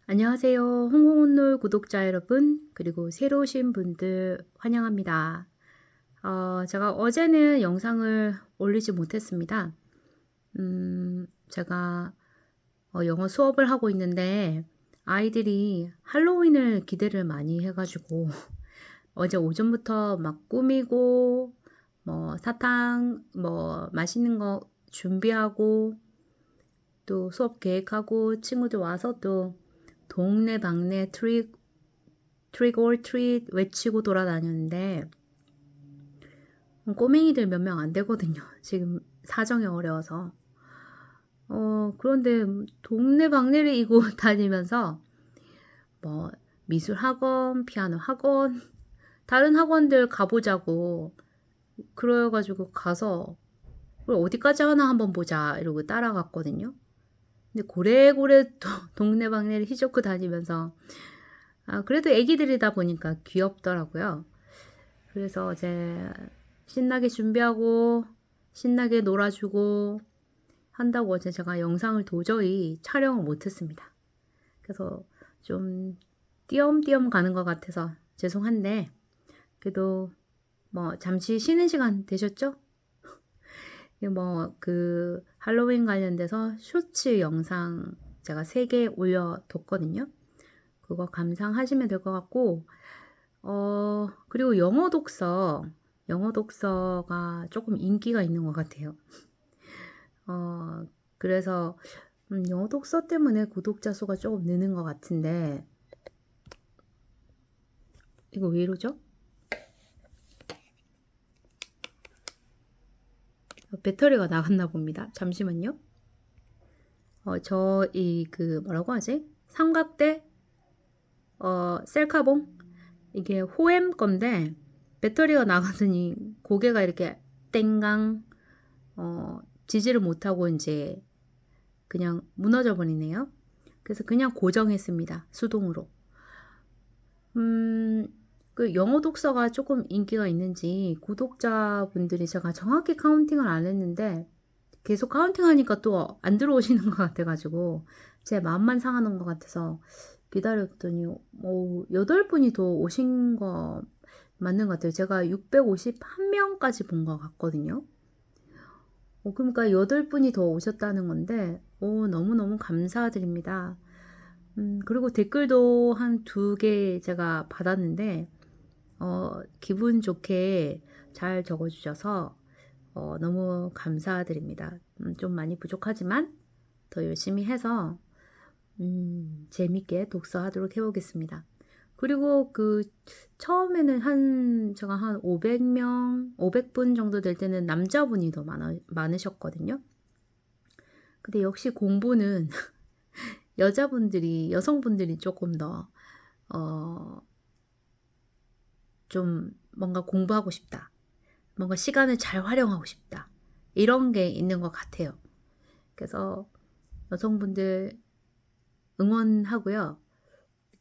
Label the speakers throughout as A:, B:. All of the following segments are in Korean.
A: 안녕하세요. 홍콩온놀 구독자 여러분, 그리고 새로 오신 분들 환영합니다. 제가 어제는 영상을 올리지 못했습니다. 제가 영어 수업을 하고 있는데 아이들이 할로윈을 기대를 많이 해가지고 어제 오전부터 막 꾸미고 뭐 사탕 뭐 맛있는 거 준비하고 또 수업 계획하고 친구들 와서 또 동네 방네 트릭 올 트릿 외치고 돌아다녔는데 꼬맹이들 몇 명 안 되거든요. 지금 사정이 어려워서. 그런데 동네 방네를 이고 다니면서 뭐 미술 학원, 피아노 학원, 다른 학원들 가보자고 그래가지고 가서 그럼 어디까지 하나 한번 보자 이러고 따라갔거든요. 근데 고래고래 동네 방네를 휘젓고 다니면서 그래도 애기들이다 보니까 귀엽더라고요. 그래서 이제 신나게 준비하고 신나게 놀아주고 한다고 어제 제가 영상을 도저히 촬영을 못했습니다. 그래서 좀 띄엄띄엄 가는 것 같아서 죄송한데 그래도 뭐 잠시 쉬는 시간 되셨죠? 뭐 그 할로윈 관련돼서 쇼츠 영상 제가 3개 올려뒀거든요. 그거 감상하시면 될 것 같고 그리고 영어 독서가 조금 인기가 있는 것 같아요. 그래서 영어 독서 때문에 구독자 수가 조금 느는 것 같은데 이거 왜 이러죠? 배터리가 나갔나 봅니다. 잠시만요. 저 그 뭐라고 하지? 삼각대 셀카봉 이게 호엠 건데 배터리가 나가더니 고개가 이렇게 땡강 지지를 못하고 이제 그냥 무너져 버리네요. 그래서 그냥 고정했습니다. 수동으로. 그 영어 독서가 조금 인기가 있는지 구독자분들이 제가 정확히 카운팅을 안 했는데 계속 카운팅하니까 또 안 들어오시는 것 같아가지고 제 마음만 상하는 것 같아서 기다렸더니 8분이 더 오신 거 맞는 것 같아요. 제가 651명까지 본 것 같거든요. 그러니까 8분이 더 오셨다는 건데 너무너무 감사드립니다. 그리고 댓글도 한 2개 제가 받았는데 기분 좋게 잘 적어주셔서 너무 감사드립니다. 좀 많이 부족하지만 더 열심히 해서 재밌게 독서하도록 해보겠습니다. 그리고 그 처음에는 제가 한 500분 정도 될 때는 남자분이 더 많으셨거든요. 근데 역시 공부는 여성분들이 조금 더, 좀 뭔가 공부하고 싶다. 뭔가 시간을 잘 활용하고 싶다. 이런 게 있는 것 같아요. 그래서 여성분들 응원하고요.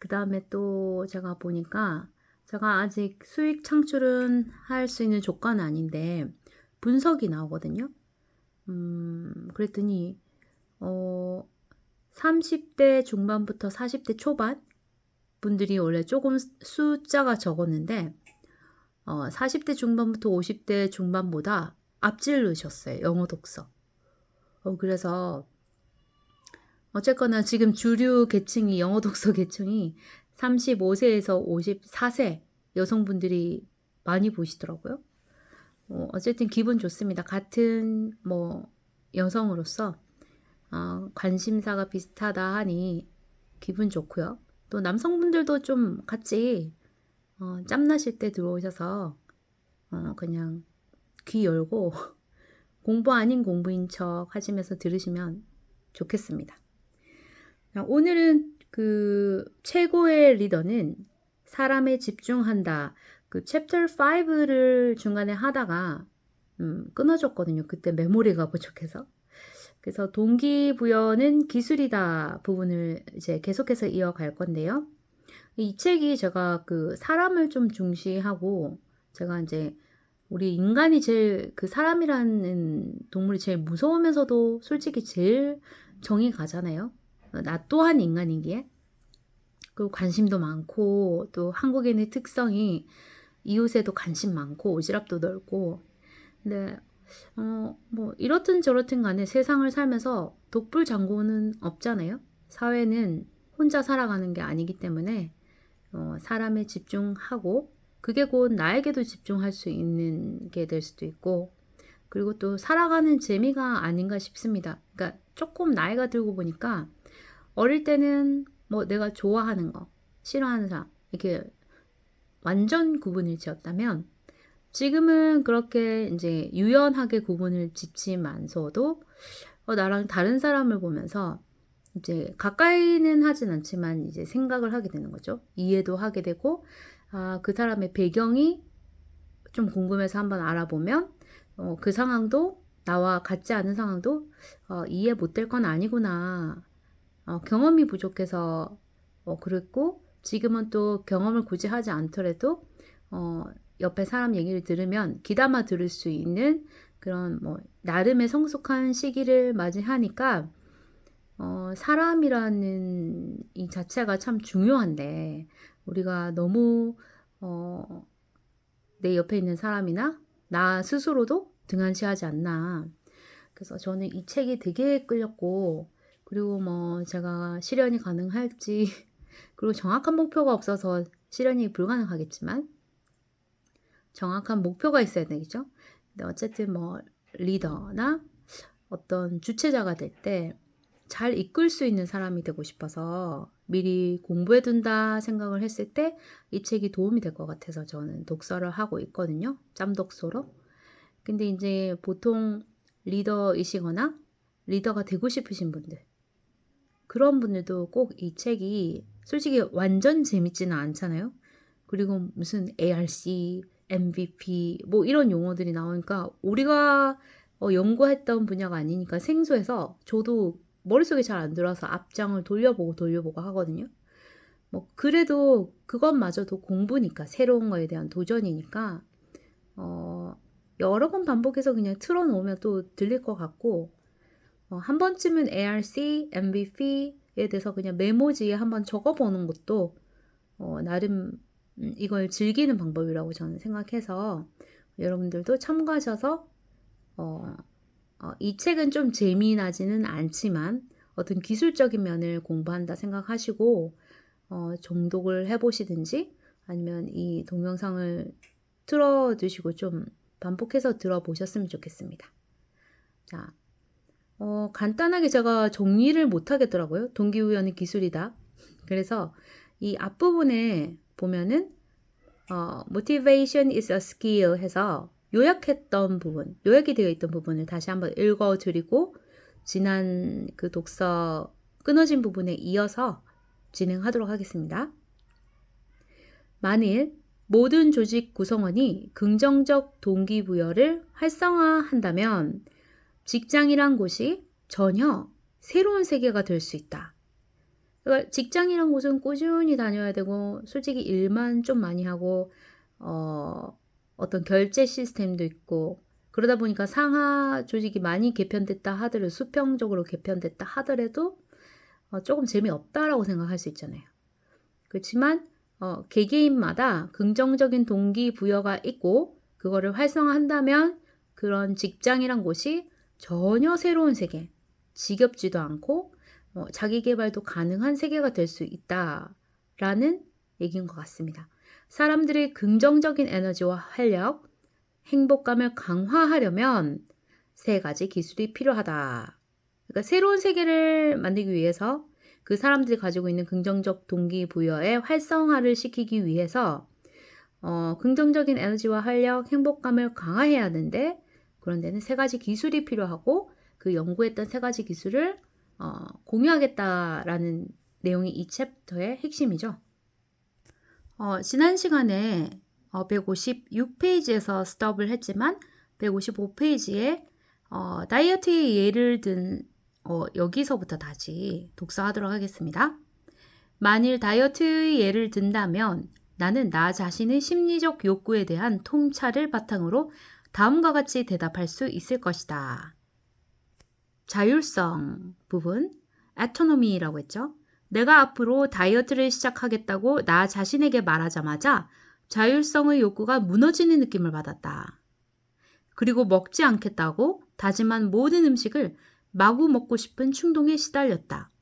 A: 그 다음에 또 제가 보니까 제가 아직 수익 창출은 할 수 있는 조건은 아닌데 분석이 나오거든요. 그랬더니 30대 중반부터 40대 초반 분들이 원래 조금 숫자가 적었는데 40대 중반부터 50대 중반보다 앞질르셨어요. 영어 독서. 그래서 어쨌거나 지금 주류 계층이 영어 독서 계층이 35세에서 54세 여성분들이 많이 보시더라고요. 어쨌든 기분 좋습니다. 같은 뭐 여성으로서 관심사가 비슷하다 하니 기분 좋고요. 또 남성분들도 좀 같이 짬나실 때 들어오셔서 그냥 귀 열고 공부 아닌 공부인 척 하시면서 들으시면 좋겠습니다. 오늘은 그 최고의 리더는 사람에 집중한다. 그 챕터 5를 중간에 하다가 끊어졌거든요. 그때 메모리가 부족해서. 그래서 동기부여는 기술이다 부분을 이제 계속해서 이어갈 건데요. 이 책이 제가 그 사람을 좀 중시하고 제가 이제 우리 인간이 제일 그 사람이라는 동물이 제일 무서우면서도 솔직히 제일 정이 가잖아요. 나 또한 인간이기에. 그리고 관심도 많고 또 한국인의 특성이 이웃에도 관심 많고 오지랖도 넓고 근데 뭐 이렇든 저렇든 간에 세상을 살면서 독불장군은 없잖아요. 사회는 혼자 살아가는 게 아니기 때문에 사람에 집중하고 그게 곧 나에게도 집중할 수 있는 게 될 수도 있고 그리고 또 살아가는 재미가 아닌가 싶습니다. 그러니까 조금 나이가 들고 보니까 어릴 때는 뭐 내가 좋아하는 거, 싫어하는 사람 이렇게 완전 구분을 지었다면 지금은 그렇게 이제 유연하게 구분을 짓지만서도 나랑 다른 사람을 보면서 이제 가까이는 하진 않지만 이제 생각을 하게 되는 거죠. 이해도 하게 되고 그 사람의 배경이 좀 궁금해서 한번 알아보면 그 상황도 나와 같지 않은 상황도 이해 못될 건 아니구나. 경험이 부족해서 그랬고 지금은 또 경험을 굳이 하지 않더라도 옆에 사람 얘기를 들으면 귀담아 들을 수 있는 그런 뭐 나름의 성숙한 시기를 맞이하니까 사람이라는 이 자체가 참 중요한데 우리가 너무 내 옆에 있는 사람이나 나 스스로도 등한시하지 않나. 그래서 저는 이 책이 되게 끌렸고 그리고 뭐 제가 실현이 가능할지 그리고 정확한 목표가 없어서 실현이 불가능하겠지만 정확한 목표가 있어야 되겠죠. 근데 어쨌든 뭐 리더나 어떤 주체자가 될 때 잘 이끌 수 있는 사람이 되고 싶어서 미리 공부해 둔다 생각을 했을 때 이 책이 도움이 될 것 같아서 저는 독서를 하고 있거든요. 짬독서로. 근데 이제 보통 리더이시거나 리더가 되고 싶으신 분들 그런 분들도 꼭 이 책이 솔직히 완전 재밌지는 않잖아요. 그리고 무슨 ARC, MVP 뭐 이런 용어들이 나오니까 우리가 연구했던 분야가 아니니까 생소해서 저도 머릿속에 잘 안 들어와서 앞장을 돌려보고 하거든요. 뭐 그래도 그것마저도 공부니까 새로운 거에 대한 도전이니까 여러 번 반복해서 그냥 틀어놓으면 또 들릴 것 같고 한 번쯤은 ARC, MVP에 대해서 그냥 메모지에 한번 적어보는 것도 나름 이걸 즐기는 방법이라고 저는 생각해서 여러분들도 참고하셔서 이 책은 좀 재미나지는 않지만 어떤 기술적인 면을 공부한다 생각하시고 정독을 해보시든지 아니면 이 동영상을 틀어두시고 좀 반복해서 들어보셨으면 좋겠습니다. 자, 간단하게 제가 정리를 못하겠더라고요. 동기부여는 기술이다. 그래서 이 앞부분에 보면은 motivation is a skill 해서 요약했던 부분, 요약이 되어 있던 부분을 다시 한번 읽어드리고 지난 그 독서 끊어진 부분에 이어서 진행하도록 하겠습니다. 만일 모든 조직 구성원이 긍정적 동기부여를 활성화한다면 직장이란 곳이 전혀 새로운 세계가 될 수 있다. 그러니까 직장이란 곳은 꾸준히 다녀야 되고 솔직히 일만 좀 많이 하고 어떤 결제 시스템도 있고 그러다 보니까 상하 조직이 많이 개편됐다 하더라도 수평적으로 개편됐다 하더라도 조금 재미없다라고 생각할 수 있잖아요. 그렇지만 개개인마다 긍정적인 동기부여가 있고 그거를 활성화한다면 그런 직장이란 곳이 전혀 새로운 세계, 지겹지도 않고 자기 개발도 가능한 세계가 될 수 있다라는 얘기인 것 같습니다. 사람들의 긍정적인 에너지와 활력, 행복감을 강화하려면 3가지 기술이 필요하다. 그러니까 새로운 세계를 만들기 위해서 그 사람들이 가지고 있는 긍정적 동기부여의 활성화를 시키기 위해서 긍정적인 에너지와 활력, 행복감을 강화해야 하는데 그런 데는 3가지 기술이 필요하고 그 연구했던 3가지 기술을 공유하겠다라는 내용이 이 챕터의 핵심이죠. 지난 시간에 156페이지에서 스톱을 했지만 155페이지에 다이어트의 예를 든 여기서부터 다시 독서하도록 하겠습니다. 만일 다이어트의 예를 든다면 나는 나 자신의 심리적 욕구에 대한 통찰을 바탕으로 다음과 같이 대답할 수 있을 것이다. 자율성 부분, autonomy라고 했죠. 내가 앞으로 다이어트를 시작하겠다고 나 자신에게 말하자마자 자율성의 욕구가 무너지는 느낌을 받았다. 그리고 먹지 않겠다고 다짐한 모든 음식을 마구 먹고 싶은 충동에 시달렸다.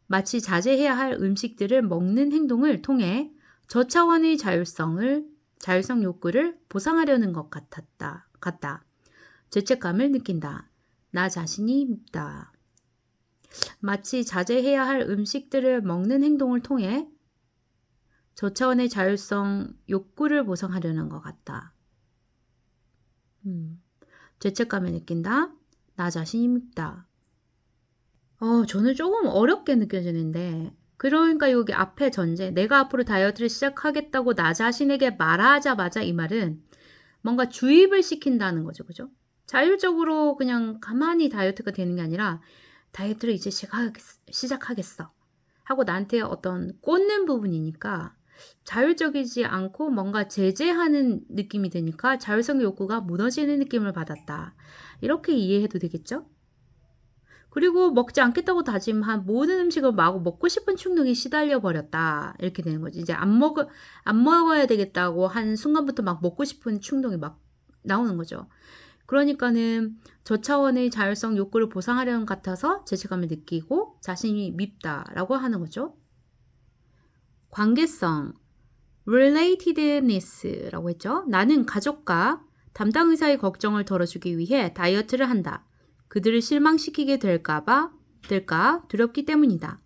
A: 마치 자제해야 할 음식들을 먹는 행동을 통해 저차원의 자율성 욕구를 보상하려는 것 같다. 죄책감을 느낀다. 나 자신이 밉다. 마치 자제해야 할 음식들을 먹는 행동을 통해 저차원의 자율성 욕구를 보상하려는 것 같다. 죄책감을 느낀다. 나 자신이 밉다. 저는 조금 어렵게 느껴지는데, 그러니까 여기 앞에 전제, 내가 앞으로 다이어트를 시작하겠다고 나 자신에게 말하자마자 이 말은 뭔가 주입을 시킨다는 거죠. 그죠? 자율적으로 그냥 가만히 다이어트가 되는 게 아니라 다이어트를 이제 시작하겠어 하고 나한테 어떤 꽂는 부분이니까 자율적이지 않고 뭔가 제재하는 느낌이 드니까 자율성 욕구가 무너지는 느낌을 받았다. 이렇게 이해해도 되겠죠? 그리고 먹지 않겠다고 다짐한 모든 음식을 마구 먹고 싶은 충동에 시달려 버렸다. 이렇게 되는 거지. 이제 안 먹어야 되겠다고 한 순간부터 막 먹고 싶은 충동이 막 나오는 거죠. 그러니까는 저차원의 자율성 욕구를 보상하려는 것 같아서 죄책감을 느끼고 자신이 밉다라고 하는 거죠. 관계성, relatedness라고 했죠. 나는 가족과 담당 의사의 걱정을 덜어주기 위해 다이어트를 한다. 그들을 실망시키게 될까 두렵기 때문이다.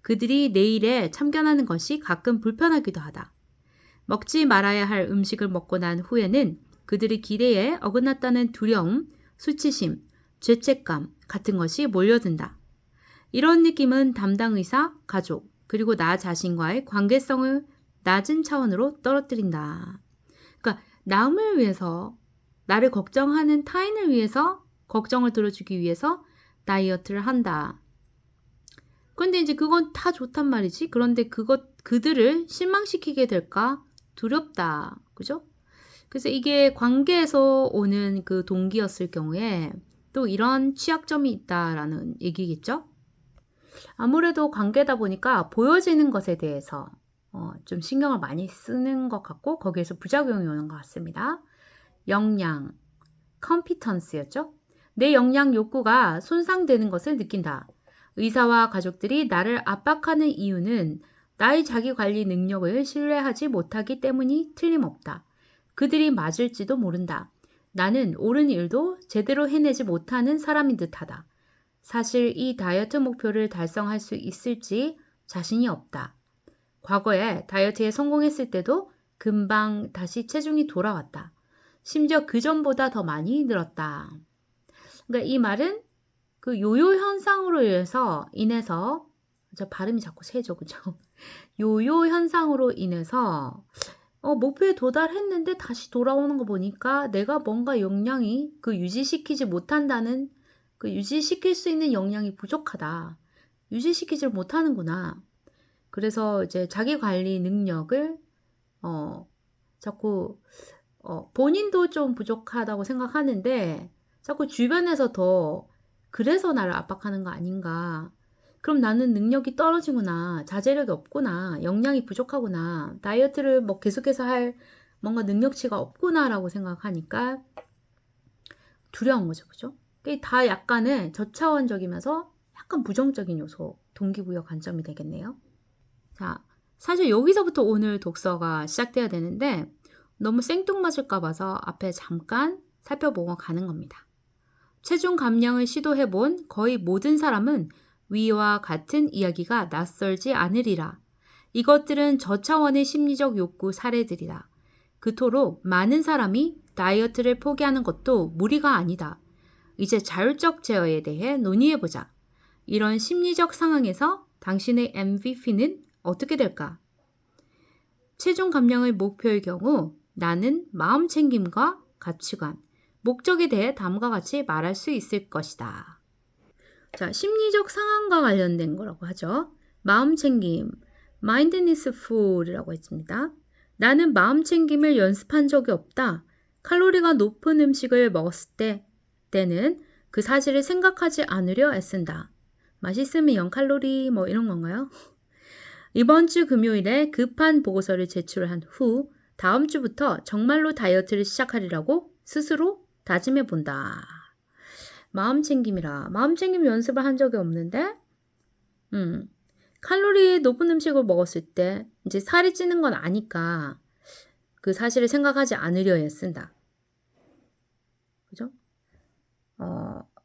A: 그들이 내 일에 참견하는 것이 가끔 불편하기도 하다. 먹지 말아야 할 음식을 먹고 난 후에는 그들의 기대에 어긋났다는 두려움, 수치심, 죄책감 같은 것이 몰려든다. 이런 느낌은 담당 의사, 가족, 그리고 나 자신과의 관계성을 낮은 차원으로 떨어뜨린다. 그러니까 남을 위해서, 나를 걱정하는 타인을 위해서 걱정을 들어주기 위해서 다이어트를 한다. 그런데 이제 그건 다 좋단 말이지. 그런데 그들을 실망시키게 될까 두렵다. 그죠? 그래서 이게 관계에서 오는 그 동기였을 경우에 또 이런 취약점이 있다라는 얘기겠죠? 아무래도 관계다 보니까 보여지는 것에 대해서 좀 신경을 많이 쓰는 것 같고 거기에서 부작용이 오는 것 같습니다. 역량, 컴피턴스였죠? 내 역량 욕구가 손상되는 것을 느낀다. 의사와 가족들이 나를 압박하는 이유는 나의 자기관리 능력을 신뢰하지 못하기 때문이 틀림없다. 그들이 맞을지도 모른다. 나는 옳은 일도 제대로 해내지 못하는 사람인 듯하다. 사실 이 다이어트 목표를 달성할 수 있을지 자신이 없다. 과거에 다이어트에 성공했을 때도 금방 다시 체중이 돌아왔다. 심지어 그 전보다 더 많이 늘었다. 그러니까 이 말은 그 요요 현상으로 인해서 저 발음이 자꾸 새죠, 그죠? 요요 현상으로 인해서 목표에 도달했는데 다시 돌아오는 거 보니까 내가 뭔가 역량이 유지시키지 못한다는 유지시킬 수 있는 역량이 부족하다. 유지시키질 못하는구나. 그래서 이제 자기 관리 능력을 자꾸 본인도 좀 부족하다고 생각하는데 자꾸 주변에서 더 그래서 나를 압박하는 거 아닌가. 그럼 나는 능력이 떨어지구나. 자제력이 없구나. 역량이 부족하구나. 다이어트를 뭐 계속해서 할 뭔가 능력치가 없구나라고 생각하니까 두려운 거죠. 그죠? 그게 다 약간의 저차원적이면서 약간 부정적인 요소, 동기부여 관점이 되겠네요. 자, 사실 여기서부터 오늘 독서가 시작돼야 되는데 너무 생뚱맞을까 봐서 앞에 잠깐 살펴보고 가는 겁니다. 체중 감량을 시도해본 거의 모든 사람은 위와 같은 이야기가 낯설지 않으리라. 이것들은 저차원의 심리적 욕구 사례들이다. 그토록 많은 사람이 다이어트를 포기하는 것도 무리가 아니다. 이제 자율적 제어에 대해 논의해보자. 이런 심리적 상황에서 당신의 MVP는 어떻게 될까? 체중 감량의 목표의 경우 나는 마음 챙김과 가치관, 목적에 대해 다음과 같이 말할 수 있을 것이다. 자, 심리적 상황과 관련된 거라고 하죠. 마음 챙김, mindfulness food이라고 했습니다. 나는 마음 챙김을 연습한 적이 없다. 칼로리가 높은 음식을 먹었을 때는 그 사실을 생각하지 않으려 애쓴다. 맛있으면 0칼로리 뭐 이런 건가요? 이번 주 금요일에 급한 보고서를 제출한 후 다음 주부터 정말로 다이어트를 시작하리라고 스스로 다짐해 본다. 마음 챙김이라. 마음 챙김 연습을 한 적이 없는데 칼로리 높은 음식을 먹었을 때 이제 살이 찌는 건 아니까 그 사실을 생각하지 않으려 쓴다. 그죠?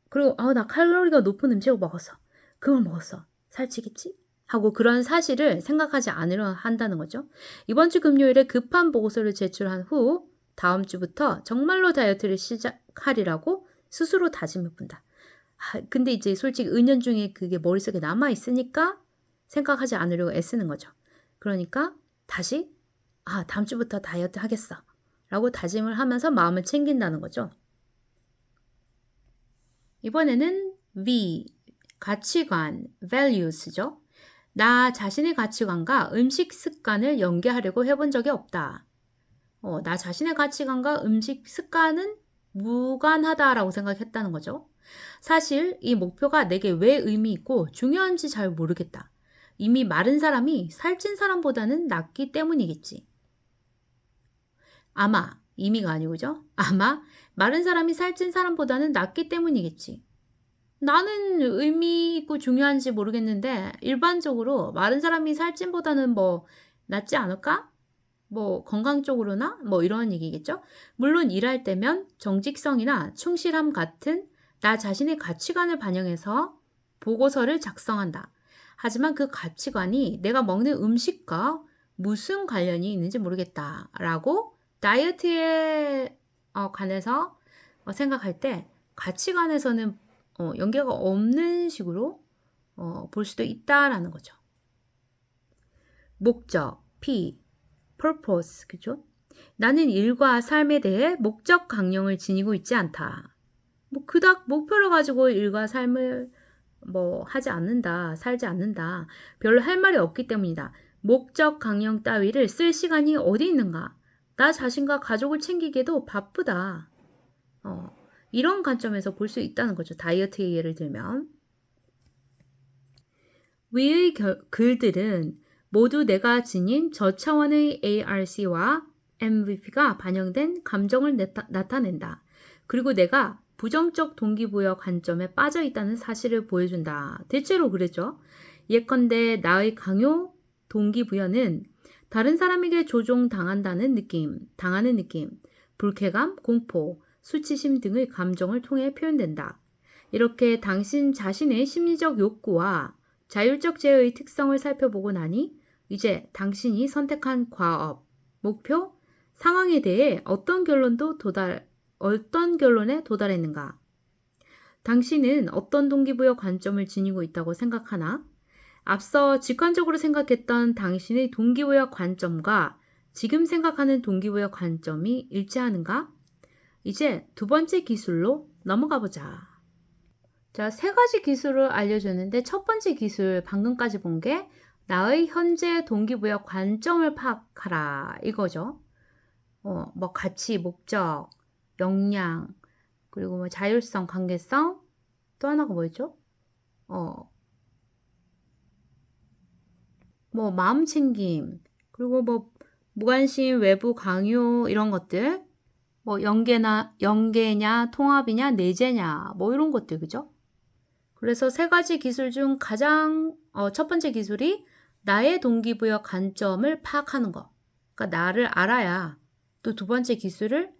A: 그리고 나 칼로리가 높은 음식을 먹었어. 그걸 먹었어. 살찌겠지? 하고 그런 사실을 생각하지 않으려 한다는 거죠. 이번 주 금요일에 급한 보고서를 제출한 후 다음 주부터 정말로 다이어트를 시작하리라고 스스로 다짐해 본다. 근데 이제 솔직히 은연중에 그게 머릿속에 남아 있으니까 생각하지 않으려고 애쓰는 거죠. 그러니까 다시 다음 주부터 다이어트 하겠어 라고 다짐을 하면서 마음을 챙긴다는 거죠. 이번에는 V, 가치관, values죠. 나 자신의 가치관과 음식 습관을 연계하려고 해본 적이 없다. 나 자신의 가치관과 음식 습관은 무관하다라고 생각했다는 거죠. 사실 이 목표가 내게 왜 의미 있고 중요한지 잘 모르겠다. 이미 마른 사람이 살찐 사람보다는 낫기 때문이겠지. 아마, 이미가 아니고죠. 아마 마른 사람이 살찐 사람보다는 낫기 때문이겠지. 나는 의미 있고 중요한지 모르겠는데 일반적으로 마른 사람이 살찐보다는 낫지 않을까? 건강 쪽으로나 이런 얘기겠죠. 물론 일할 때면 정직성이나 충실함 같은 나 자신의 가치관을 반영해서 보고서를 작성한다. 하지만 그 가치관이 내가 먹는 음식과 무슨 관련이 있는지 모르겠다라고 다이어트에 관해서 생각할 때 가치관에서는 연계가 없는 식으로 볼 수도 있다라는 거죠. 목적, P, purpose, 그죠? 나는 일과 삶에 대해 목적 강령을 지니고 있지 않다. 그닥 목표를 가지고 일과 삶을 하지 않는다, 살지 않는다. 별로 할 말이 없기 때문이다. 목적 강령 따위를 쓸 시간이 어디 있는가? 나 자신과 가족을 챙기기에도 바쁘다. 이런 관점에서 볼 수 있다는 거죠. 다이어트의 예를 들면. 위의 글들은 모두 내가 지닌 저차원의 ARC와 MVP가 반영된 감정을 나타낸다. 그리고 내가 부정적 동기부여 관점에 빠져 있다는 사실을 보여준다. 대체로 그랬죠. 예컨대 나의 강요 동기부여는 다른 사람에게 조종당한다는 느낌, 당하는 느낌, 불쾌감, 공포, 수치심 등의 감정을 통해 표현된다. 이렇게 당신 자신의 심리적 욕구와 자율적 제어의 특성을 살펴보고 나니 이제 당신이 선택한 과업, 목표, 상황에 대해 어떤 결론에 도달했는가? 당신은 어떤 동기부여 관점을 지니고 있다고 생각하나? 앞서 직관적으로 생각했던 당신의 동기부여 관점과 지금 생각하는 동기부여 관점이 일치하는가? 이제 두 번째 기술로 넘어가 보자. 자, 세 가지 기술을 알려줬는데 첫 번째 기술 방금까지 본 게 나의 현재 동기부여 관점을 파악하라 이거죠. 가치, 목적, 역량, 그리고 자율성, 관계성, 또 하나가 뭐였죠? 마음 챙김, 그리고 무관심, 외부 강요 이런 것들, 연계냐, 통합이냐, 내재냐, 이런 것들, 그죠? 그래서 세 가지 기술 중 가장 첫 번째 기술이 나의 동기부여 관점을 파악하는 거. 그러니까 나를 알아야 또 두 번째 기술을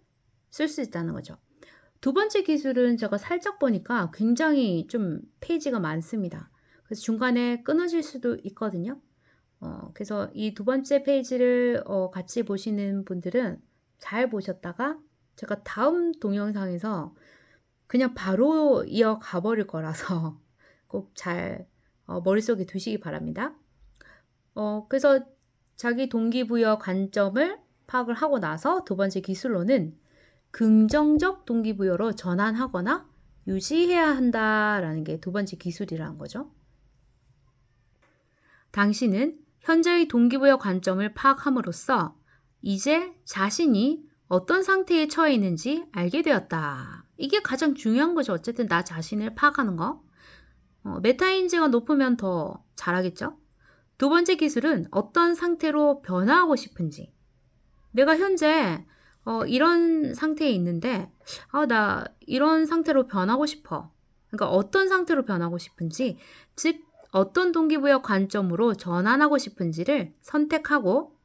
A: 쓸 수 있다는 거죠. 두 번째 기술은 제가 살짝 보니까 굉장히 좀 페이지가 많습니다. 그래서 중간에 끊어질 수도 있거든요. 그래서 이 두 번째 페이지를 같이 보시는 분들은 잘 보셨다가 제가 다음 동영상에서 그냥 바로 이어가 버릴 거라서 꼭 잘 머릿속에 두시기 바랍니다. 그래서 자기 동기부여 관점을 파악을 하고 나서 두 번째 기술로는 긍정적 동기부여로 전환하거나 유지해야 한다라는 게 두 번째 기술이라는 거죠. 당신은 현재의 동기부여 관점을 파악함으로써 이제 자신이 어떤 상태에 처해 있는지 알게 되었다. 이게 가장 중요한 거죠. 어쨌든 나 자신을 파악하는 거. 메타인지가 높으면 더 잘하겠죠? 두 번째 기술은 어떤 상태로 변화하고 싶은지. 내가 현재 이런 상태에 있는데 나 이런 상태로 변하고 싶어. 그러니까 어떤 상태로 변하고 싶은지, 즉 어떤 동기부여 관점으로 전환하고 싶은지를 선택하고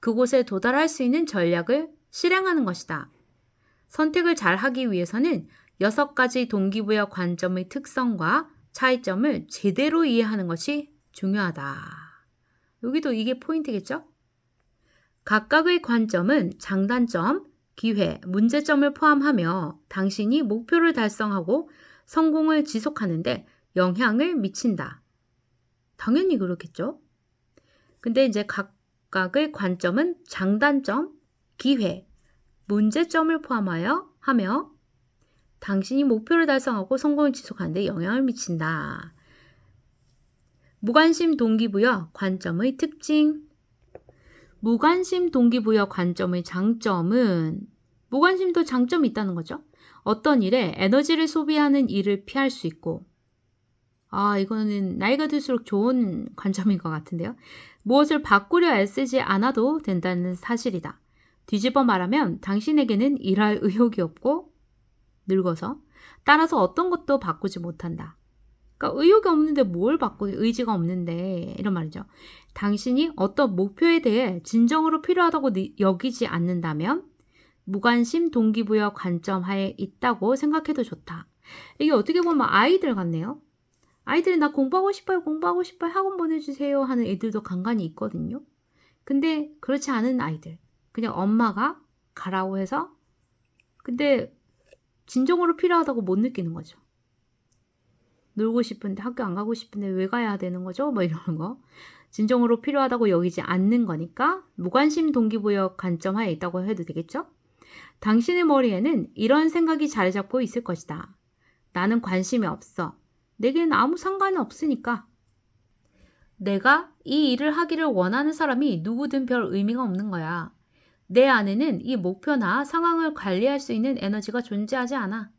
A: 그곳에 도달할 수 있는 전략을 실행하는 것이다. 선택을 잘 하기 위해서는 6가지 동기부여 관점의 특성과 차이점을 제대로 이해하는 것이 중요하다. 여기도 이게 포인트겠죠? 각각의 관점은 장단점, 기회, 문제점을 포함하며 당신이 목표를 달성하고 성공을 지속하는데 영향을 미친다. 당연히 그렇겠죠? 근데 이제 각각의 관점은 장단점, 기회, 문제점을 포함하며 당신이 목표를 달성하고 성공을 지속하는데 영향을 미친다. 무관심 동기부여 관점의 특징. 무관심 동기부여 관점의 장점은 무관심도 장점이 있다는 거죠. 어떤 일에 에너지를 소비하는 일을 피할 수 있고, 이거는 나이가 들수록 좋은 관점인 것 같은데요. 무엇을 바꾸려 애쓰지 않아도 된다는 사실이다. 뒤집어 말하면 당신에게는 일할 의욕이 없고 늙어서 따라서 어떤 것도 바꾸지 못한다. 그러니까 의욕이 없는데 뭘 바꾸지, 의지가 없는데 이런 말이죠. 당신이 어떤 목표에 대해 진정으로 필요하다고 여기지 않는다면 무관심 동기부여 관점 하에 있다고 생각해도 좋다. 이게 어떻게 보면 아이들 같네요. 아이들이 나 공부하고 싶어요, 학원 보내주세요 하는 애들도 간간이 있거든요. 근데 그렇지 않은 아이들, 그냥 엄마가 가라고 해서 근데 진정으로 필요하다고 못 느끼는 거죠. 놀고 싶은데 학교 안 가고 싶은데 왜 가야 되는 거죠? 뭐 이러는 거. 진정으로 필요하다고 여기지 않는 거니까 무관심 동기부여 관점 하에 있다고 해도 되겠죠? 당신의 머리에는 이런 생각이 자리 잡고 있을 것이다. 나는 관심이 없어. 내게는 아무 상관이 없으니까. 내가 이 일을 하기를 원하는 사람이 누구든 별 의미가 없는 거야. 내 안에는 이 목표나 상황을 관리할 수 있는 에너지가 존재하지 않아.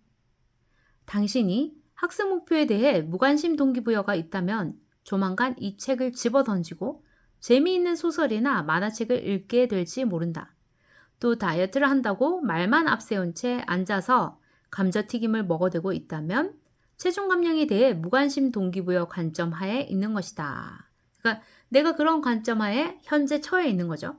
A: 당신이 학습 목표에 대해 무관심 동기부여가 있다면 조만간 이 책을 집어던지고 재미있는 소설이나 만화책을 읽게 될지 모른다. 또 다이어트를 한다고 말만 앞세운 채 앉아서 감자튀김을 먹어대고 있다면 체중 감량에 대해 무관심 동기부여 관점 하에 있는 것이다. 그러니까 내가 그런 관점 하에 현재 처해 있는 거죠.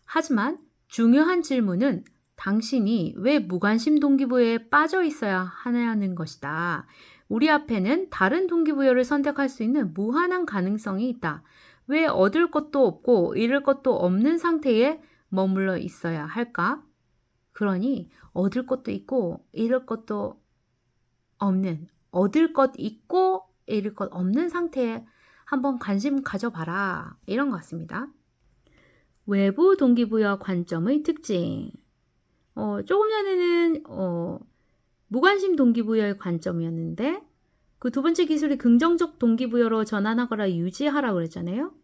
A: 하지만 중요한 질문은 당신이 왜 무관심 동기부여에 빠져 있어야 하냐는 것이다. 우리 앞에는 다른 동기부여를 선택할 수 있는 무한한 가능성이 있다. 왜 얻을 것도 없고 잃을 것도 없는 상태에 머물러 있어야 할까? 그러니 얻을 것도 있고 잃을 것도 없는, 얻을 것 있고 잃을 것 없는 상태에 한번 관심 가져봐라. 이런 것 같습니다. 외부 동기부여 관점의 특징. 조금 전에는 무관심 동기부여의 관점이었는데 그 두 번째 기술이 긍정적 동기부여로 전환하거나 유지하라고 그랬잖아요.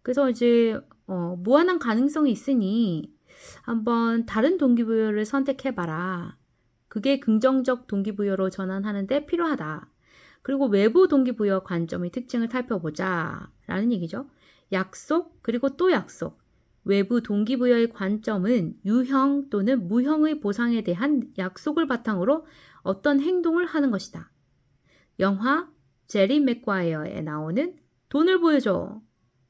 A: 그래서 이제 무한한 가능성이 있으니 한번 다른 동기부여를 선택해봐라. 그게 긍정적 동기부여로 전환하는데 필요하다. 그리고 외부 동기부여 관점의 특징을 살펴보자 라는 얘기죠. 약속 그리고 또 약속. 외부 동기부여의 관점은 유형 또는 무형의 보상에 대한 약속을 바탕으로 어떤 행동을 하는 것이다. 영화 제리 맥과이어에 나오는 돈을 보여줘,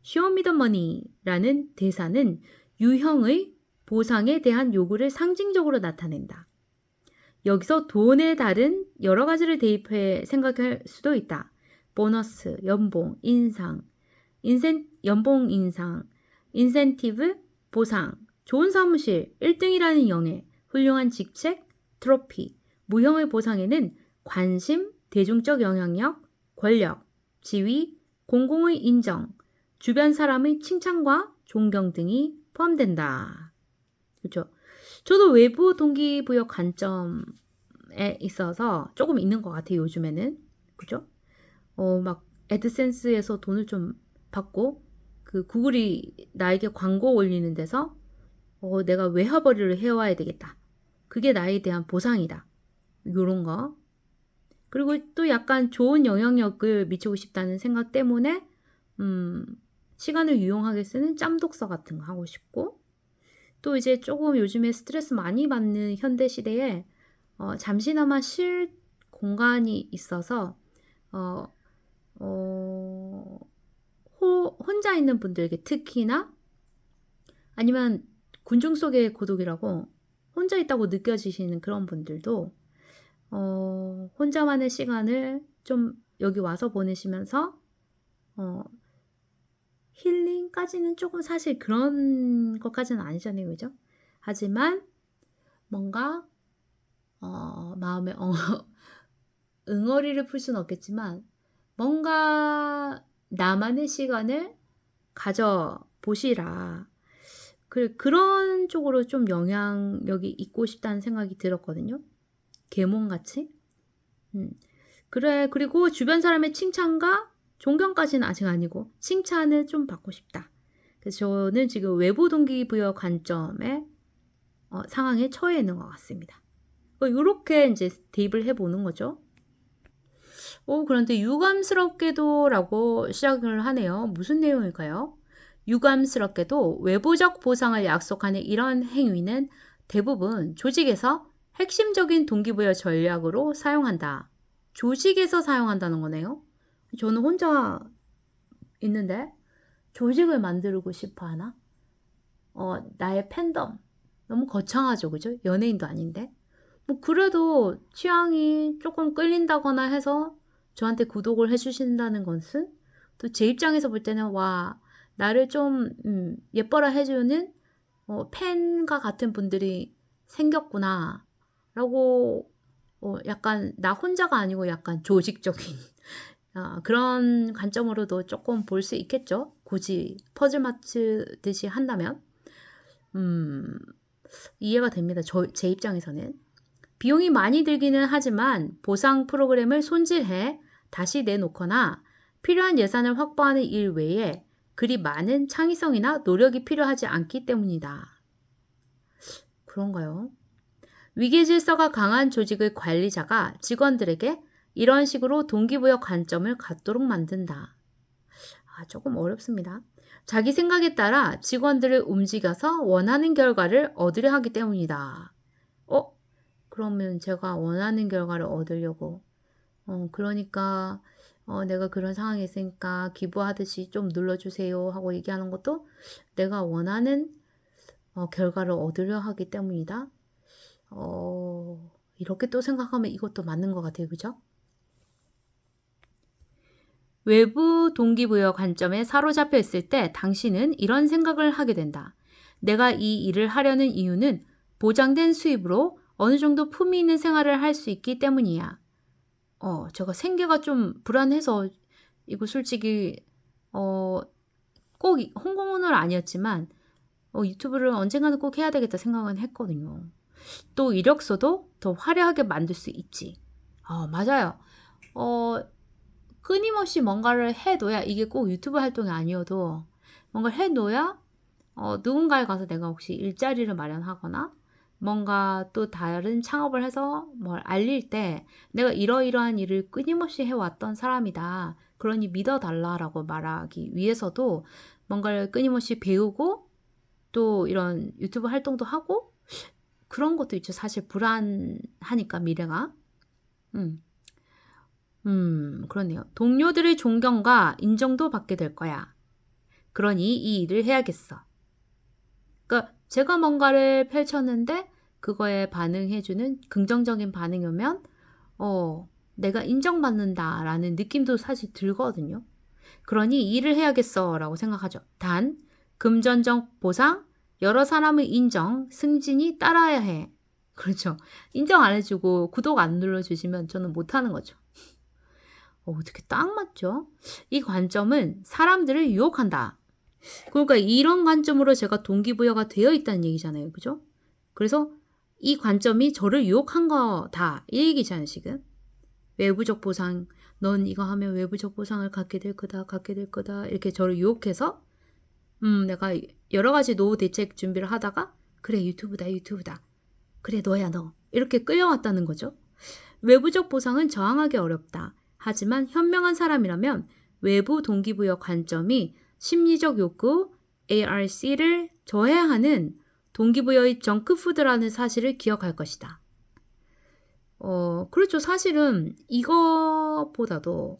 A: Show me the money라는 대사는 유형의 보상에 대한 요구를 상징적으로 나타낸다. 여기서 돈에 다른 여러 가지를 대입해 생각할 수도 있다. 보너스, 연봉, 인상, 연봉 인상, 인센티브, 보상, 좋은 사무실, 1등이라는 영예, 훌륭한 직책, 트로피, 무형의 보상에는 관심, 대중적 영향력, 권력, 지위, 공공의 인정, 주변 사람의 칭찬과 존경 등이 포함된다. 그렇죠? 저도 외부 동기부여 관점에 있어서 조금 있는 것 같아요, 요즘에는. 그죠? 막 애드센스에서 돈을 좀 받고 그 구글이 나에게 광고 올리는 데서 내가 외화벌이를 해와야 되겠다. 그게 나에 대한 보상이다. 요런 거. 그리고 또 약간 좋은 영향력을 미치고 싶다는 생각 때문에 시간을 유용하게 쓰는 짬독서 같은 거 하고 싶고, 또 이제 조금 요즘에 스트레스 많이 받는 현대 시대에 잠시나마 쉴 공간이 있어서 어, 어, 혼자 있는 분들에게 특히나, 아니면 군중 속의 고독이라고 혼자 있다고 느껴지시는 그런 분들도 혼자만의 시간을 좀 여기 와서 보내시면서 힐링까지는 조금 사실 그런 것까지는 아니잖아요, 그죠? 하지만 뭔가 마음에 응어리를 풀 수는 없겠지만 뭔가 나만의 시간을 가져보시라. 그런 쪽으로 좀 영향력이 있고 싶다는 생각이 들었거든요. 계몽같이. 그래, 그리고 주변 사람의 칭찬과 존경까지는 아직 아니고 칭찬을 좀 받고 싶다. 그래서 저는 지금 외부 동기부여 관점의 상황에 처해 있는 것 같습니다. 이렇게 이제 대입을 해보는 거죠. 그런데 유감스럽게도 라고 시작을 하네요. 무슨 내용일까요? 유감스럽게도 외부적 보상을 약속하는 이런 행위는 대부분 조직에서 핵심적인 동기부여 전략으로 사용한다. 조직에서 사용한다는 거네요. 저는 혼자 있는데 조직을 만들고 싶어 하나? 나의 팬덤. 너무 거창하죠, 그죠? 연예인도 아닌데. 뭐 그래도 취향이 조금 끌린다거나 해서 저한테 구독을 해주신다는 것은 또 제 입장에서 볼 때는 와, 나를 좀 예뻐라 해주는 팬과 같은 분들이 생겼구나 라고 약간 나 혼자가 아니고 약간 조직적인 그런 관점으로도 조금 볼 수 있겠죠. 굳이 퍼즐 맞추듯이 한다면 이해가 됩니다. 제 입장에서는. 비용이 많이 들기는 하지만 보상 프로그램을 손질해 다시 내놓거나 필요한 예산을 확보하는 일 외에 그리 많은 창의성이나 노력이 필요하지 않기 때문이다. 그런가요? 위계 질서가 강한 조직의 관리자가 직원들에게 이런 식으로 동기부여 관점을 갖도록 만든다. 조금 어렵습니다. 자기 생각에 따라 직원들을 움직여서 원하는 결과를 얻으려 하기 때문이다. 그러면 제가 원하는 결과를 얻으려고 그러니까 내가 그런 상황에 있으니까 기부하듯이 좀 눌러주세요 하고 얘기하는 것도 내가 원하는 결과를 얻으려 하기 때문이다. 이렇게 또 생각하면 이것도 맞는 것 같아요. 그죠? 외부 동기부여 관점에 사로잡혀 있을 때 당신은 이런 생각을 하게 된다. 내가 이 일을 하려는 이유는 보장된 수입으로 어느 정도 품위 있는 생활을 할 수 있기 때문이야. 제가 생계가 좀 불안해서 이거 솔직히 꼭 홍보문은 아니었지만 유튜브를 언젠가는 꼭 해야 되겠다 생각은 했거든요. 또 이력서도 더 화려하게 만들 수 있지. 맞아요. 끊임없이 뭔가를 해둬야, 이게 꼭 유튜브 활동이 아니어도 뭔가를 해놓아야 누군가에 가서 내가 혹시 일자리를 마련하거나 뭔가 또 다른 창업을 해서 뭘 알릴 때 내가 이러이러한 일을 끊임없이 해왔던 사람이다. 그러니 믿어달라라고 말하기 위해서도 뭔가를 끊임없이 배우고 또 이런 유튜브 활동도 하고 그런 것도 있죠. 사실 불안하니까 미래가. 그러네요. 동료들의 존경과 인정도 받게 될 거야. 그러니 이 일을 해야겠어. 그러니까 제가 뭔가를 펼쳤는데 그거에 반응해주는 긍정적인 반응이 오면 내가 인정받는다라는 느낌도 사실 들거든요. 그러니 이 일을 해야겠어 라고 생각하죠. 단 금전적 보상, 여러 사람의 인정, 승진이 따라야 해. 그렇죠. 인정 안 해주고 구독 안 눌러주시면 저는 못하는 거죠. 어떻게 딱 맞죠? 이 관점은 사람들을 유혹한다. 그러니까 이런 관점으로 제가 동기부여가 되어 있다는 얘기잖아요. 그죠? 그래서 이 관점이 저를 유혹한 거다. 이 얘기잖아요, 지금. 외부적 보상, 넌 이거 하면 외부적 보상을 갖게 될 거다. 이렇게 저를 유혹해서 내가 여러 가지 노후 대책 준비를 하다가 그래, 유튜브다. 그래, 너야, 너. 이렇게 끌려왔다는 거죠. 외부적 보상은 저항하기 어렵다. 하지만 현명한 사람이라면 외부 동기부여 관점이 심리적 욕구 ARC를 저해하는 동기부여의 정크푸드라는 사실을 기억할 것이다. 그렇죠. 사실은 이거보다도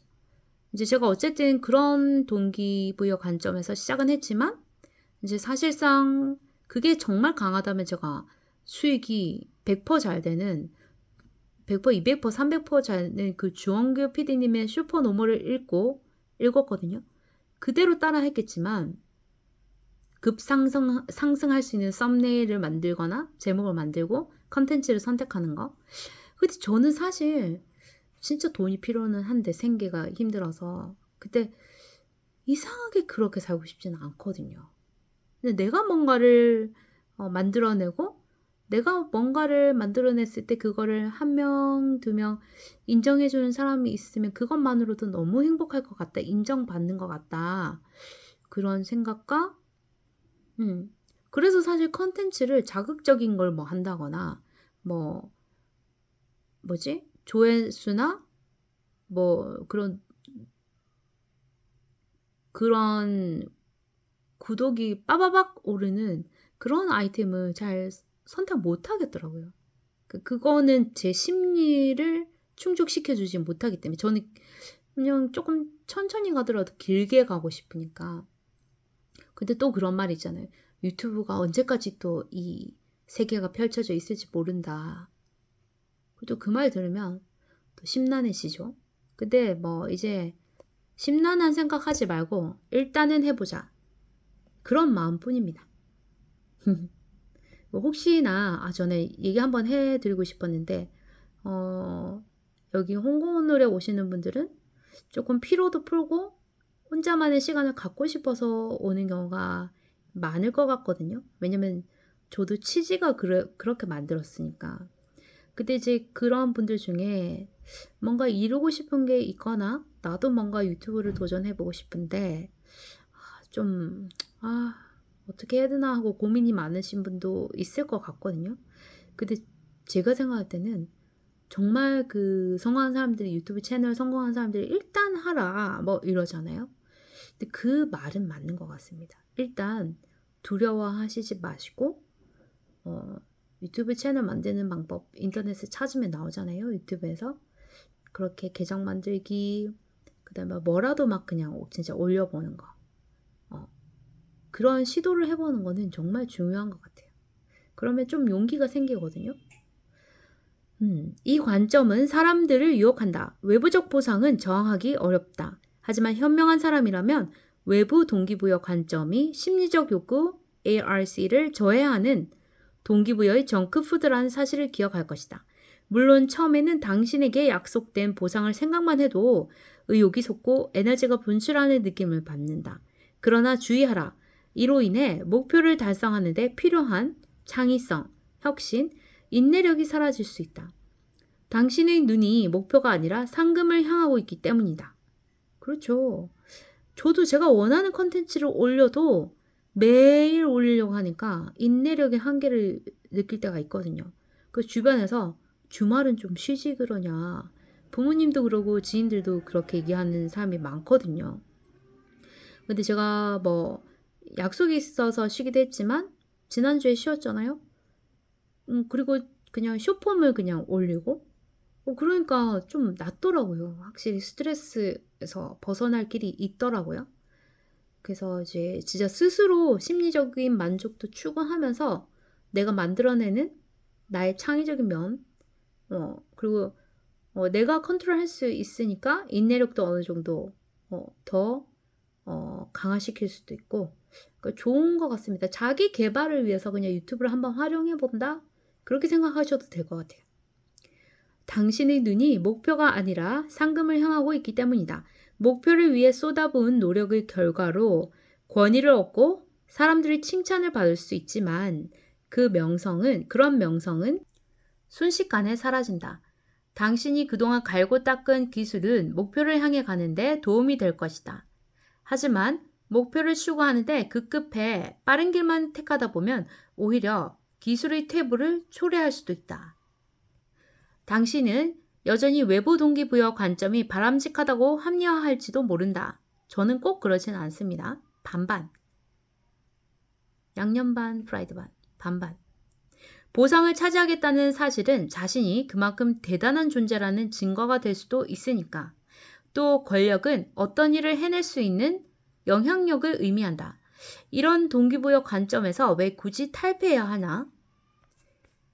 A: 이제 제가 어쨌든 그런 동기부여 관점에서 시작은 했지만 이제 사실상 그게 정말 강하다면 제가 수익이 100% 잘 되는 100%, 200%, 300% 잘 되는 그 주원규 PD님의 슈퍼노멀을 읽었거든요. 그대로 따라 했겠지만 상승할 수 있는 썸네일을 만들거나 제목을 만들고 컨텐츠를 선택하는 거. 근데 저는 사실 진짜 돈이 필요는 한데 생계가 힘들어서 그때 이상하게 그렇게 살고 싶지는 않거든요. 근데 내가 뭔가를 만들어내고 내가 뭔가를 만들어냈을 때 그거를 1명, 2명 인정해주는 사람이 있으면 그것만으로도 너무 행복할 것 같다. 인정받는 것 같다. 그런 생각과 그래서 사실 컨텐츠를 자극적인 걸 뭐 한다거나 조회수나 그런 구독이 빠바박 오르는 그런 아이템을 잘 선택 못 하겠더라고요. 그거는 제 심리를 충족시켜주지 못하기 때문에 저는 그냥 조금 천천히 가더라도 길게 가고 싶으니까. 근데 또 그런 말 있잖아요. 유튜브가 언제까지 또 이 세계가 펼쳐져 있을지 모른다. 또 그 말 들으면 또 심란해지죠. 근데 이제 심란한 생각하지 말고 일단은 해보자. 그런 마음뿐입니다. 혹시나 전에 얘기 한번 해드리고 싶었는데 여기 홍콩노래 오시는 분들은 조금 피로도 풀고 혼자만의 시간을 갖고 싶어서 오는 경우가 많을 것 같거든요. 왜냐면 저도 치즈가 그렇게 만들었으니까. 근데 이제 그런 분들 중에 뭔가 이루고 싶은 게 있거나 나도 뭔가 유튜브를 도전해보고 싶은데 어떻게 해야 되나 하고 고민이 많으신 분도 있을 것 같거든요. 근데 제가 생각할 때는 정말 그 성공한 사람들이 유튜브 채널 성공한 사람들이 일단 하라 이러잖아요. 근데 그 말은 맞는 것 같습니다. 일단 두려워하시지 마시고 유튜브 채널 만드는 방법 인터넷에 찾으면 나오잖아요. 유튜브에서 그렇게 계정 만들기 그다음에 뭐라도 막 그냥 진짜 올려보는 거 그런 시도를 해보는 거는 정말 중요한 것 같아요. 그러면 좀 용기가 생기거든요. 이 관점은 사람들을 유혹한다. 외부적 보상은 저항하기 어렵다. 하지만 현명한 사람이라면 외부 동기부여 관점이 심리적 욕구 ARC를 저해하는 동기부여의 정크푸드라는 사실을 기억할 것이다. 물론 처음에는 당신에게 약속된 보상을 생각만 해도 의욕이 솟고 에너지가 분출하는 느낌을 받는다. 그러나 주의하라. 이로 인해 목표를 달성하는 데 필요한 창의성, 혁신, 인내력이 사라질 수 있다. 당신의 눈이 목표가 아니라 상금을 향하고 있기 때문이다. 그렇죠. 저도 제가 원하는 컨텐츠를 올려도 매일 올리려고 하니까 인내력의 한계를 느낄 때가 있거든요. 그 주변에서 주말은 좀 쉬지 그러냐. 부모님도 그러고 지인들도 그렇게 얘기하는 사람이 많거든요. 근데 제가 약속이 있어서 쉬기도 했지만 지난주에 쉬었잖아요. 그리고 그냥 쇼폼을 그냥 올리고 그러니까 좀 낫더라고요. 확실히 스트레스에서 벗어날 길이 있더라고요. 그래서 이제 진짜 스스로 심리적인 만족도 추구하면서 내가 만들어내는 나의 창의적인 면 그리고 내가 컨트롤할 수 있으니까 인내력도 어느 정도 더 강화시킬 수도 있고 그러니까 좋은 것 같습니다. 자기 개발을 위해서 그냥 유튜브를 한번 활용해 본다? 그렇게 생각하셔도 될 것 같아요. 당신의 눈이 목표가 아니라 상금을 향하고 있기 때문이다. 목표를 위해 쏟아부은 노력의 결과로 권위를 얻고 사람들이 칭찬을 받을 수 있지만 그런 명성은 순식간에 사라진다. 당신이 그동안 갈고 닦은 기술은 목표를 향해 가는데 도움이 될 것이다. 하지만 목표를 추구하는데 급급해 빠른 길만 택하다 보면 오히려 기술의 퇴보를 초래할 수도 있다. 당신은 여전히 외부 동기부여 관점이 바람직하다고 합리화할지도 모른다. 저는 꼭 그러지는 않습니다. 반반. 양념 반, 프라이드 반, 반반. 보상을 차지하겠다는 사실은 자신이 그만큼 대단한 존재라는 증거가 될 수도 있으니까. 또 권력은 어떤 일을 해낼 수 있는 영향력을 의미한다. 이런 동기부여 관점에서 왜 굳이 탈피해야 하나?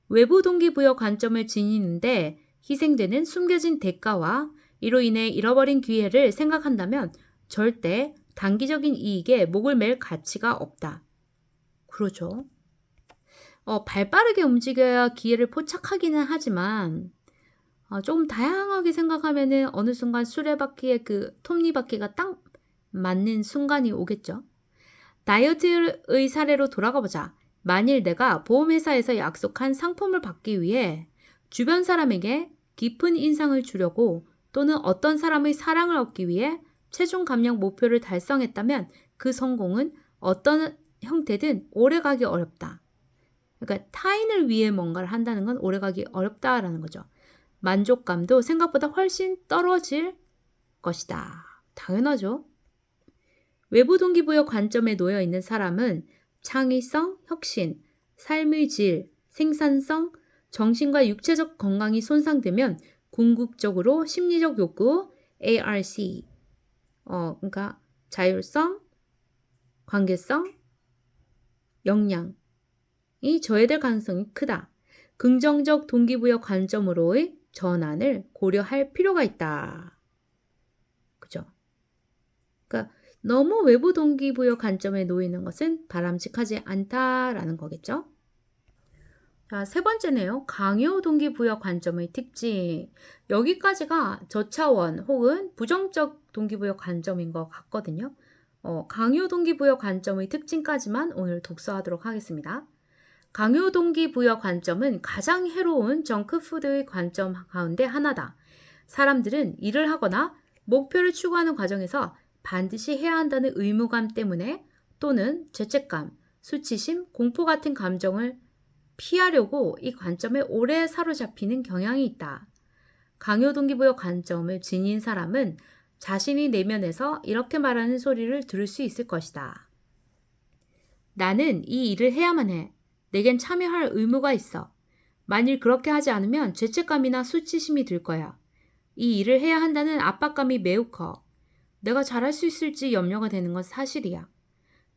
A: 외부 동기부여 관점을 지니는데 희생되는 숨겨진 대가와 이로 인해 잃어버린 기회를 생각한다면 절대 단기적인 이익에 목을 맬 가치가 없다. 그러죠. 발빠르게 움직여야 기회를 포착하기는 하지만 조금 다양하게 생각하면은 어느 순간 수레바퀴의 그 톱니바퀴가 딱 맞는 순간이 오겠죠. 다이어트의 사례로 돌아가 보자. 만일 내가 보험회사에서 약속한 상품을 받기 위해 주변 사람에게 깊은 인상을 주려고 또는 어떤 사람의 사랑을 얻기 위해 체중 감량 목표를 달성했다면 그 성공은 어떤 형태든 오래가기 어렵다. 그러니까 타인을 위해 뭔가를 한다는 건 오래가기 어렵다라는 거죠. 만족감도 생각보다 훨씬 떨어질 것이다. 당연하죠. 외부 동기부여 관점에 놓여 있는 사람은 창의성, 혁신, 삶의 질, 생산성, 정신과 육체적 건강이 손상되면 궁극적으로 심리적 욕구, ARC, 그러니까 자율성, 관계성, 역량이 저해될 가능성이 크다. 긍정적 동기부여 관점으로의 전환을 고려할 필요가 있다. 그죠? 그러니까 너무 외부 동기부여 관점에 놓이는 것은 바람직하지 않다라는 거겠죠? 자, 세 번째네요. 강요 동기부여 관점의 특징. 여기까지가 저차원 혹은 부정적 동기부여 관점인 것 같거든요. 강요 동기부여 관점의 특징까지만 오늘 독서하도록 하겠습니다. 강요 동기부여 관점은 가장 해로운 정크푸드의 관점 가운데 하나다. 사람들은 일을 하거나 목표를 추구하는 과정에서 반드시 해야 한다는 의무감 때문에 또는 죄책감, 수치심, 공포 같은 감정을 피하려고 이 관점에 오래 사로잡히는 경향이 있다. 강요 동기부여 관점을 지닌 사람은 자신이 내면에서 이렇게 말하는 소리를 들을 수 있을 것이다. 나는 이 일을 해야만 해. 내겐 참여할 의무가 있어. 만일 그렇게 하지 않으면 죄책감이나 수치심이 들 거야. 이 일을 해야 한다는 압박감이 매우 커. 내가 잘할 수 있을지 염려가 되는 건 사실이야.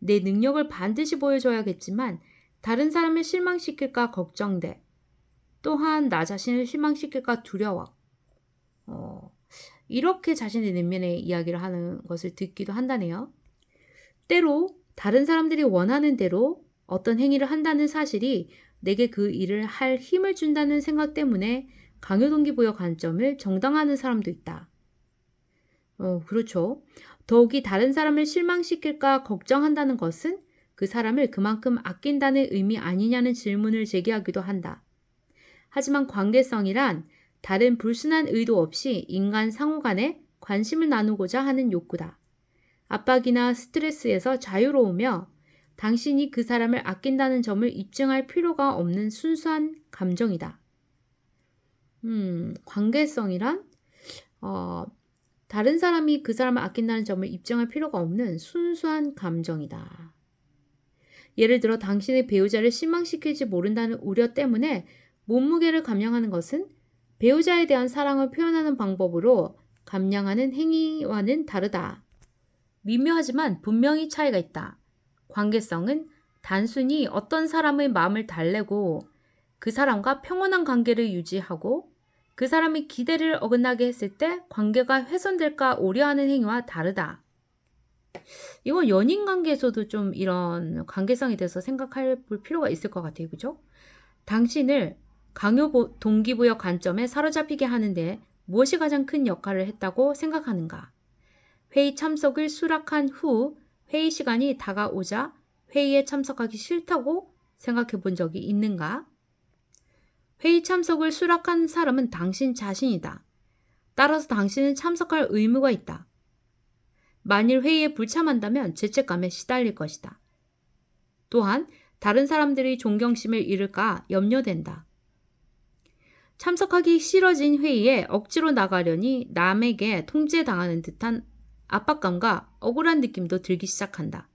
A: 내 능력을 반드시 보여줘야겠지만 다른 사람을 실망시킬까 걱정돼. 또한 나 자신을 실망시킬까 두려워. 이렇게 자신의 내면의 이야기를 하는 것을 듣기도 한다네요. 때로 다른 사람들이 원하는 대로 어떤 행위를 한다는 사실이 내게 그 일을 할 힘을 준다는 생각 때문에 강요 동기부여 관점을 정당화하는 사람도 있다. 그렇죠. 더욱이 다른 사람을 실망시킬까 걱정한다는 것은 그 사람을 그만큼 아낀다는 의미 아니냐는 질문을 제기하기도 한다. 하지만 관계성이란 다른 불순한 의도 없이 인간 상호 간에 관심을 나누고자 하는 욕구다. 압박이나 스트레스에서 자유로우며 당신이 그 사람을 아낀다는 점을 입증할 필요가 없는 순수한 감정이다. 관계성이란 다른 사람이 그 사람을 아낀다는 점을 입증할 필요가 없는 순수한 감정이다. 예를 들어 당신의 배우자를 실망시킬지 모른다는 우려 때문에 몸무게를 감량하는 것은 배우자에 대한 사랑을 표현하는 방법으로 감량하는 행위와는 다르다. 미묘하지만 분명히 차이가 있다. 관계성은 단순히 어떤 사람의 마음을 달래고 그 사람과 평온한 관계를 유지하고 그 사람이 기대를 어긋나게 했을 때 관계가 훼손될까 우려하는 행위와 다르다. 이건 연인 관계에서도 좀 이런 관계성에 대해서 생각할 필요가 있을 것 같아요. 그죠? 당신을 강요 동기부여 관점에 사로잡히게 하는데 무엇이 가장 큰 역할을 했다고 생각하는가? 회의 참석을 수락한 후 회의 시간이 다가오자 회의에 참석하기 싫다고 생각해 본 적이 있는가? 회의 참석을 수락한 사람은 당신 자신이다. 따라서 당신은 참석할 의무가 있다. 만일 회의에 불참한다면 죄책감에 시달릴 것이다. 또한 다른 사람들이 존경심을 잃을까 염려된다. 참석하기 싫어진 회의에 억지로 나가려니 남에게 통제당하는 듯한 압박감과 억울한 느낌도 들기 시작한다.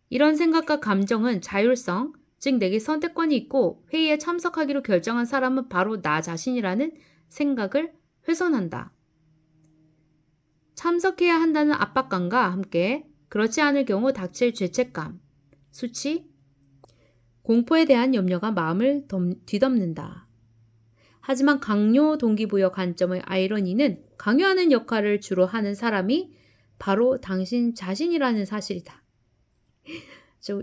A: 이런 생각과 감정은 자율성, 즉 내게 선택권이 있고 회의에 참석하기로 결정한 사람은 바로 나 자신이라는 생각을 훼손한다. 참석해야 한다는 압박감과 함께 그렇지 않을 경우 닥칠 죄책감, 수치, 공포에 대한 염려가 마음을 뒤덮는다. 하지만 강요 동기부여 관점의 아이러니는 강요하는 역할을 주로 하는 사람이 바로 당신 자신이라는 사실이다.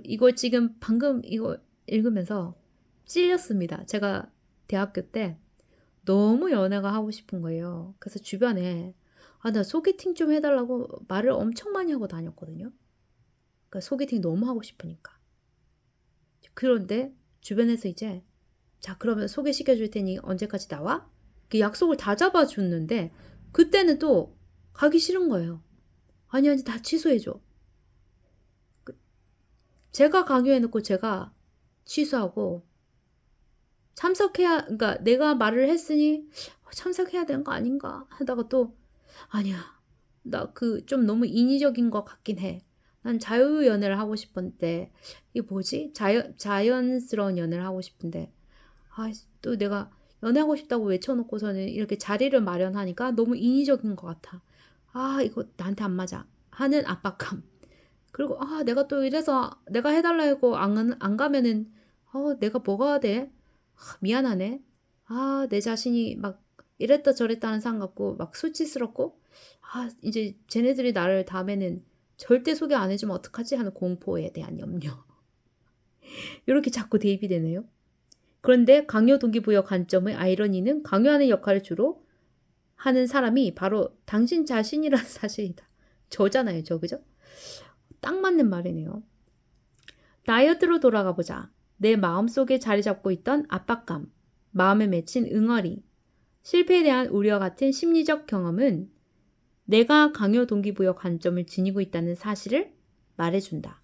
A: 이거 지금 방금 이거 읽으면서 찔렸습니다. 제가 대학교 때 너무 연애가 하고 싶은 거예요. 그래서 주변에 나 소개팅 좀 해달라고 말을 엄청 많이 하고 다녔거든요. 그러니까 소개팅 너무 하고 싶으니까. 그런데 주변에서 이제 자 그러면 소개시켜 줄 테니 언제까지 나와? 그 약속을 다 잡아줬는데 그때는 또 가기 싫은 거예요. 아니 다 취소해줘. 제가 강요해놓고 제가 취소하고 그러니까 내가 말을 했으니 참석해야 되는 거 아닌가 하다가 또 아니야. 나 좀 너무 인위적인 것 같긴 해. 난 자유연애를 하고 싶은데 이게 뭐지? 자연스러운 연애를 하고 싶은데 또 내가 연애하고 싶다고 외쳐놓고서는 이렇게 자리를 마련하니까 너무 인위적인 것 같아. 이거 나한테 안 맞아 하는 압박감. 그리고 내가 또 이래서 내가 해달라고 안 가면은 내가 뭐가 돼? 미안하네. 내 자신이 막 이랬다 저랬다 하는 상관 같고 막 수치스럽고 이제 쟤네들이 나를 다음에는 절대 소개 안 해주면 어떡하지 하는 공포에 대한 염려. 이렇게 자꾸 대입이 되네요. 그런데 강요 동기부여 관점의 아이러니는 강요하는 역할을 주로 하는 사람이 바로 당신 자신이라는 사실이다. 저잖아요, 그죠? 딱 맞는 말이네요. 다이어트로 돌아가 보자. 내 마음속에 자리 잡고 있던 압박감, 마음에 맺힌 응어리, 실패에 대한 우려 같은 심리적 경험은 내가 강요 동기부여 관점을 지니고 있다는 사실을 말해준다.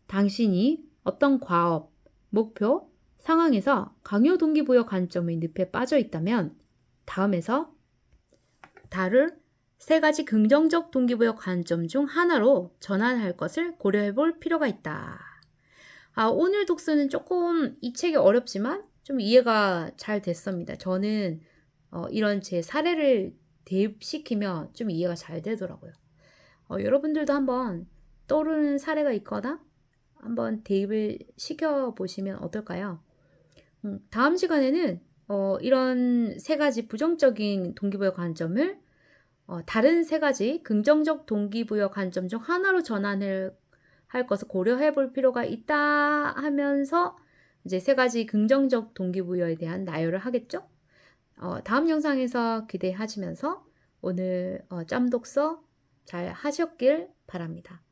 A: 당신이 어떤 과업, 목표, 상황에서 강요 동기부여 관점의 늪에 빠져 있다면 다음에서 다룰 3가지 긍정적 동기부여 관점 중 하나로 전환할 것을 고려해 볼 필요가 있다. 오늘 독서는 조금 이 책이 어렵지만 좀 이해가 잘 됐습니다. 저는 이런 제 사례를 대입시키면 좀 이해가 잘 되더라고요. 여러분들도 한번 떠오르는 사례가 있거나 한번 대입을 시켜보시면 어떨까요? 다음 시간에는 이런 3가지 부정적인 동기부여 관점을 다른 3가지 긍정적 동기부여 관점 중 하나로 전환을 할 것을 고려해 볼 필요가 있다 하면서 이제 3가지 긍정적 동기부여에 대한 나열을 하겠죠? 다음 영상에서 기대하시면서 오늘 짬독서 잘 하셨길 바랍니다.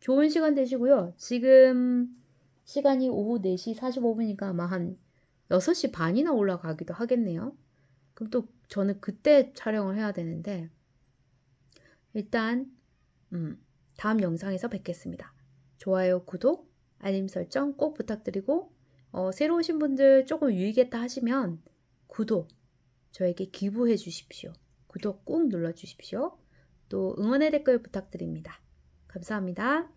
A: 좋은 시간 되시고요. 지금 시간이 오후 4시 45분이니까 아마 한 6시 반이나 올라가기도 하겠네요. 그럼 또 저는 그때 촬영을 해야 되는데 일단 다음 영상에서 뵙겠습니다. 좋아요, 구독, 알림 설정 꼭 부탁드리고 새로 오신 분들 조금 유익했다 하시면 구독, 저에게 기부해 주십시오. 구독 꾹 눌러주십시오. 또 응원의 댓글 부탁드립니다. 감사합니다.